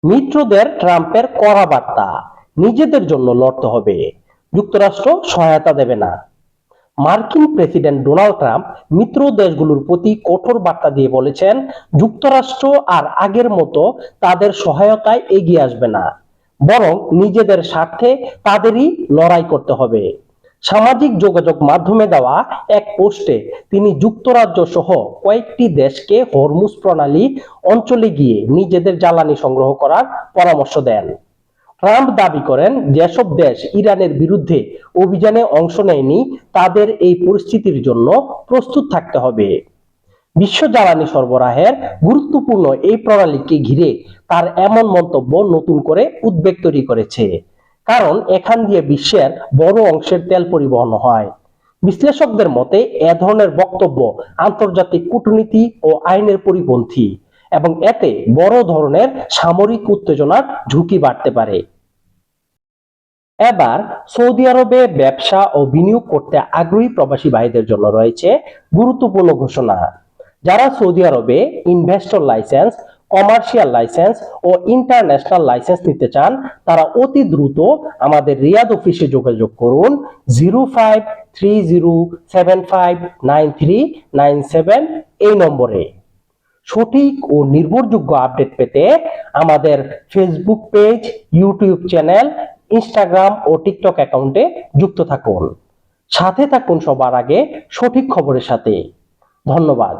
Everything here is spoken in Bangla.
মিত্রদের ট্রাম্পের কড়া বার্তা, নিজেদের জন্য লড়তে হবে, যুক্তরাষ্ট্র সহায়তা দেবে না। মার্কিন প্রেসিডেন্ট ডোনাল্ড ট্রাম্প মিত্র দেশগুলোর প্রতি কঠোর বার্তা দিয়ে বলেছেন, যুক্তরাষ্ট্র আর আগের মতো তাদের সহায়তায় এগিয়ে আসবে না, বরং নিজেদের স্বার্থে তাদেরই লড়াই করতে হবে। সামাজিক যোগাযোগ মাধ্যমে দেওয়া এক পোস্টে তিনি যুক্তরাজ্য সহ কয়েকটি দেশকে হরমুজ প্রণালী অঞ্চলে গিয়ে নিজেদের জ্বালানি সংগ্রহ করার পরামর্শ দেন। ট্রাম্প দাবি করেন, যেসব দেশ ইরানের বিরুদ্ধে অভিযানে অংশ নেয়নি তাদের এই পরিস্থিতির জন্য প্রস্তুত থাকতে হবে। বিশ্ব জ্বালানি সরবরাহের গুরুত্বপূর্ণ এই প্রণালীকে ঘিরে তার এমন মন্তব্য নতুন করে উদ্বেগ তৈরি করেছে, কারণ এখান দিয়ে বিশ্বের বড় অংশের তেল পরিবহন হয়। বিশ্লেষকদের মতে এ ধরনের বক্তব্য আন্তর্জাতিক কূটনীতি ও আইনের পরিপন্থী এবং এতে বড় ধরনের সামরিক উত্তেজনার ঝুঁকি বাড়তে পারে। এবার সৌদি আরবে ব্যবসা ও বিনিয়োগ করতে আগ্রহী প্রবাসী ভাইদের জন্য রয়েছে গুরুত্বপূর্ণ ঘোষণা। যারা সৌদি আরবে ইনভেস্টর লাইসেন্স, কমার্শিয়াল লাইসেন্স ও ইন্টারন্যাশনাল লাইসেন্স নিতে চান, তারা অতি দ্রুত আমাদের রিয়াদ অফিসে যোগাযোগ করুন 0530759397 এই নম্বরে। সঠিক ও নির্ভরযোগ্য আপডেট পেতে আমাদের Facebook page, YouTube channel, Instagram ও টিকটক অ্যাকাউন্টে যুক্ত থাকুন। সাথে থাকুন সবার আগে সঠিক খবরের সাথে। ধন্যবাদ।